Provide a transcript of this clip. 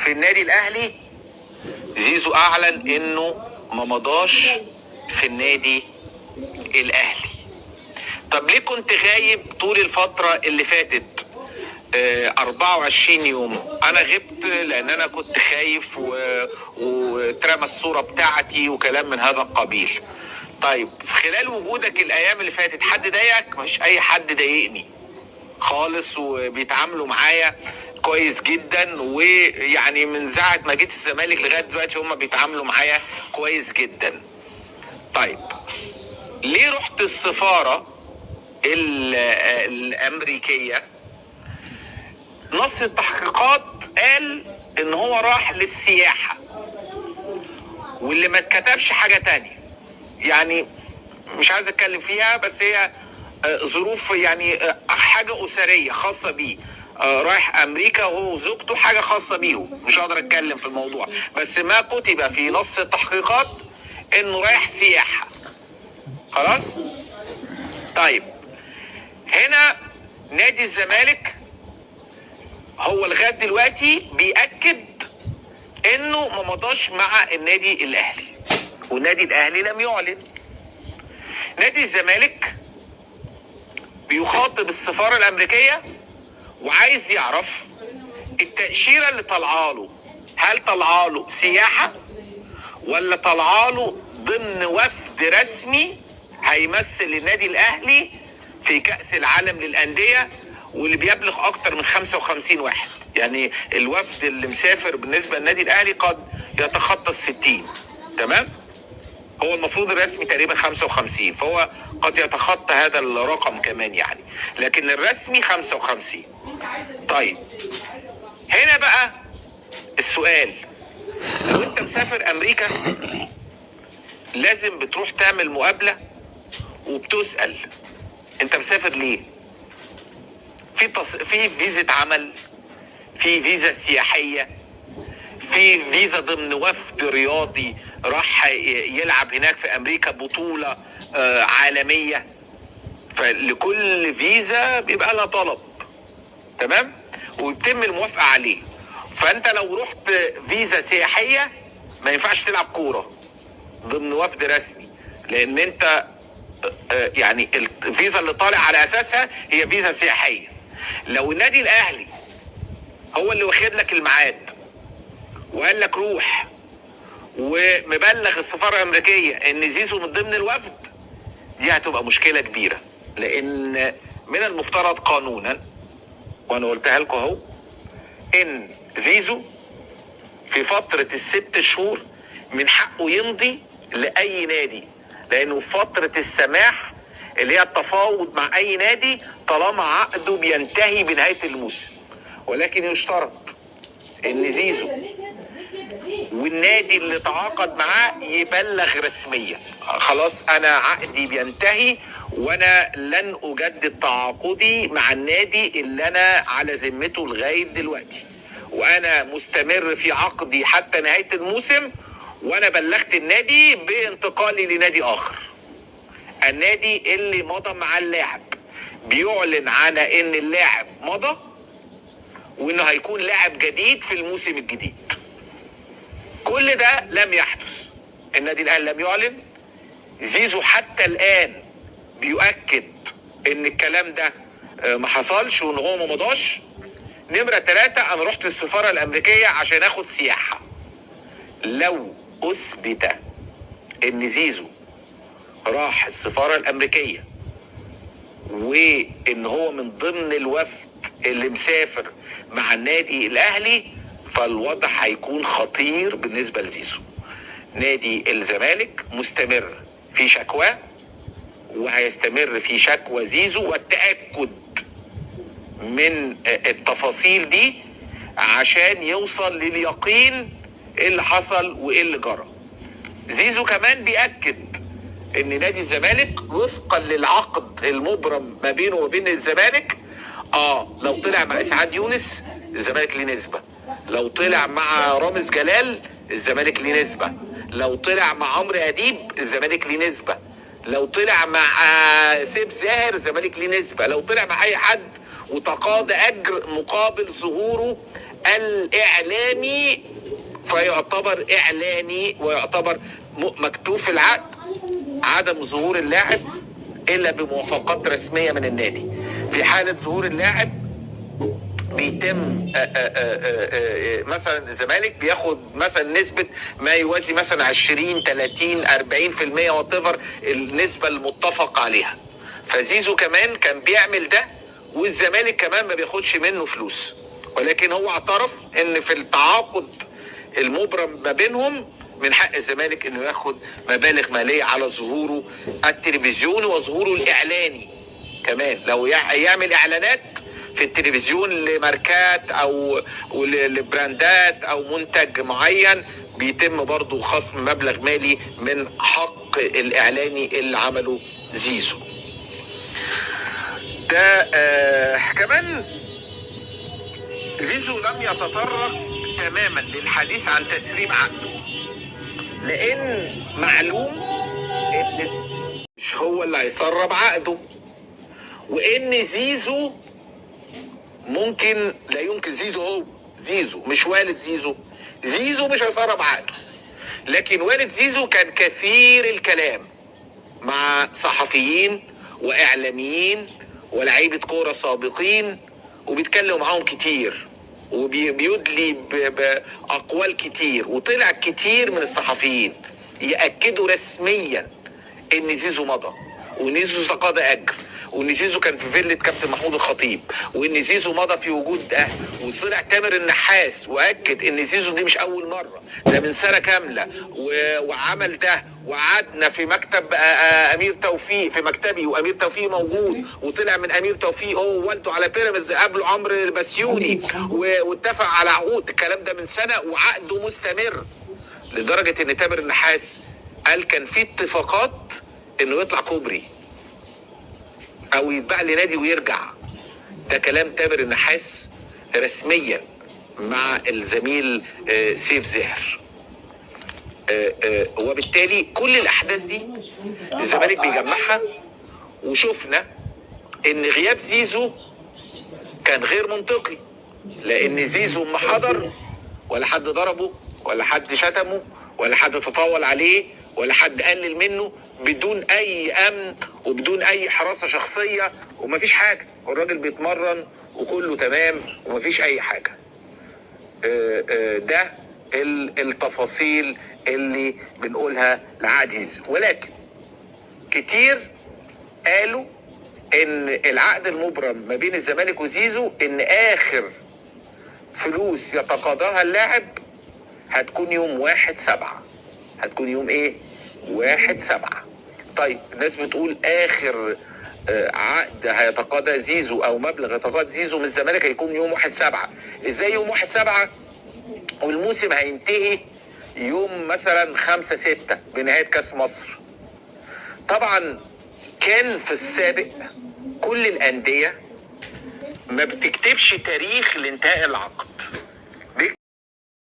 في النادي الاهلي زيزو اعلن انه ما مضاش في النادي الاهلي. طب ليه كنت غايب طول الفترة اللي فاتت 24 يوم؟ انا غبت لان انا كنت خايف واترمى الصورة بتاعتي وكلام من هذا القبيل. طيب في خلال وجودك الايام اللي فاتت حد ضايقك؟ مش اي حد ضايقني خالص، وبيتعاملوا معايا كويس جدا، ويعني من ساعة ما جيت الزمالك لغاية دلوقتي هم بيتعاملوا معايا كويس جدا. طيب ليه رحت السفارة الامريكية؟ نص التحقيقات قال ان هو راح للسياحة، واللي ما اتكتبش حاجة تانية، يعني مش عايز اتكلم فيها، بس هي ظروف يعني حاجة اسرية خاصة بيه، رايح امريكا وهو وزوجته، حاجة خاصة بيهم، مش هقدر اتكلم في الموضوع، بس ما كتب في نص التحقيقات انه رايح سياحة. خلاص. طيب هنا نادي الزمالك هو لغايه دلوقتي بيأكد انه ما مضاش مع النادي الاهلي، والنادي الاهلي لم يعلن. نادي الزمالك بيخاطب السفاره الامريكيه وعايز يعرف التأشيرة اللي طالعه له، هل طالعه له سياحه ولا طالعه له ضمن وفد رسمي هيمثل النادي الاهلي في كأس العالم للأندية، واللي بيبلغ اكتر من 55 واحد. يعني الوفد اللي مسافر بالنسبة للنادي الاهلي قد يتخطى 60. تمام؟ هو المفروض الرسمي تقريبا 55، فهو قد يتخطى هذا الرقم كمان يعني، لكن الرسمي 55. طيب هنا بقى السؤال، لو انت مسافر امريكا لازم بتروح تعمل مقابلة وبتسأل انت مسافر ليه؟ في فيزا عمل، في فيزا سياحية، في فيزا ضمن وفد رياضي راح يلعب هناك في امريكا بطولة عالمية، فلكل فيزا بيبقى لها طلب. تمام؟ ويتم الموافقة عليه. فانت لو رحت فيزا سياحية ما ينفعش تلعب كورة ضمن وفد رسمي، لان انت يعني الفيزا اللي طالع على اساسها هي فيزا سياحيه. لو النادي الاهلي هو اللي واخد لك الميعاد وقال لك روح، ومبلغ السفاره الامريكيه ان زيزو من ضمن الوفد، دي هتبقى مشكله كبيره، لان من المفترض قانونا، وانا قلتها لكم اهو، ان زيزو في فتره ال6 شهور من حقه يمضي لاي نادي، لانه فترة السماح اللي هي التفاوض مع اي نادي طالما عقده بينتهي بنهاية الموسم. ولكن يشترط ان زيزو والنادي اللي تعاقد معاه يبلغ رسميا خلاص انا عقدي بينتهي وانا لن اجدد تعاقدي مع النادي اللي انا على ذمته لغاية دلوقتي، وانا مستمر في عقدي حتى نهاية الموسم، وانا بلغت النادي بانتقالي لنادي اخر. النادي اللي مضى مع اللاعب بيعلن عن ان اللاعب مضى وانه هيكون لاعب جديد في الموسم الجديد. كل ده لم يحدث، النادي الاهلي لم يعلن، زيزو حتى الان بيؤكد ان الكلام ده ما حصلش وان هو ما مضاش. نمرة 3، انا رحت السفارة الامريكية عشان اخد سياحة. لو اثبت ان زيزو راح السفارة الامريكية وان هو من ضمن الوفد اللي مسافر مع النادي الاهلي، فالوضع هيكون خطير بالنسبة لزيزو. نادي الزمالك مستمر في شكواه وهيستمر في شكوى زيزو والتأكد من التفاصيل دي عشان يوصل لليقين ايه اللي حصل وايه اللي جرى. زيزو كمان بيأكد ان نادي الزمالك وفقا للعقد المبرم ما بينه وبين الزمالك، لو طلع مع اسعاد يونس الزمالك ليه نسبة، لو طلع مع رامز جلال الزمالك ليه نسبة، لو طلع مع عمرو اديب الزمالك ليه نسبة، لو طلع مع سيف زاهر الزمالك ليه نسبة، لو طلع مع اي حد وتقاضى اجر مقابل ظهوره الإعلامي فيعتبر إعلاني ويعتبر مكتوب في العقد عدم ظهور اللاعب إلا بموافقات رسمية من النادي. في حالة ظهور اللاعب بيتم مثلا الزمالك بياخد مثلا نسبة ما يوازي مثلا 20 30 40% واتيفر النسبة المتفق عليها. فزيزو كمان كان بيعمل ده، والزمالك كمان ما بياخدش منه فلوس، ولكن هو اعترف ان في التعاقد المبرم ما بينهم من حق الزمالك انه ياخد مبالغ مالية على ظهوره التلفزيوني وظهوره الاعلاني كمان. لو يعمل اعلانات في التلفزيون لماركات او لبراندات او منتج معين بيتم برضو خصم مبلغ مالي من حق الاعلاني اللي عمله زيزو ده. كمان زيزو لم يتطرق تماما للحديث عن تسريب عقده، لان معلوم ان مش هو اللي هيسرب عقده، وان زيزو ممكن لا يمكن زيزو مش والد زيزو مش هيسرب عقده، لكن والد زيزو كان كثير الكلام مع صحفيين واعلاميين ولاعيبه كوره سابقين، وبيتكلموا معاهم كتير وبيدلي باقوال كتير، وطلع كتير من الصحفيين ياكدوا رسميا ان زيزو مضى، وان زيزو تقاضى اجر، وان زيزو كان في فيلة كابتن محمود الخطيب، وان زيزو مضى في وجود ده. وطلع تامر النحاس واكد ان زيزو دي مش اول مره، ده من سنه كامله وعمل ده. وقعدنا في مكتب امير توفيق في مكتبي، وامير توفيق موجود، وطلع من امير توفيق هو ووالده على بيراميدز قبله عمرو البسيوني واتفق على عقود. الكلام ده من سنه وعقده مستمر، لدرجه ان تامر النحاس قال كان في اتفاقات انه يطلع كوبري او يتباع لنادي ويرجع. ده كلام تامر النحاس رسميا مع الزميل سيف زهر. وبالتالي كل الاحداث دي الزمالك بيجمعها، وشفنا ان غياب زيزو كان غير منطقي، لان زيزو ما حضر ولا حد ضربه ولا حد شتمه ولا حد تطاول عليه ولا حد قلل منه، بدون اي امن وبدون اي حراسه شخصيه ومفيش حاجه. الراجل بيتمرن وكله تمام ومفيش اي حاجه. ده التفاصيل اللي بنقولها لعقد زيزو. ولكن كتير قالوا ان العقد المبرم ما بين الزمالك وزيزو ان اخر فلوس يتقاضاها اللاعب هتكون يوم 1/7. هتكون يوم ايه؟ 1/7. طيب الناس بتقول اخر عقد هيتقاضى زيزو او مبلغ يتقاضى زيزو من الزمالك هيكون يوم 1/7. ازاي يوم 1/7 والموسم هينتهي يوم مثلا 5/6 بنهاية كاس مصر؟ طبعا كان في السابق كل الاندية ما بتكتبش تاريخ لانتهاء العقد،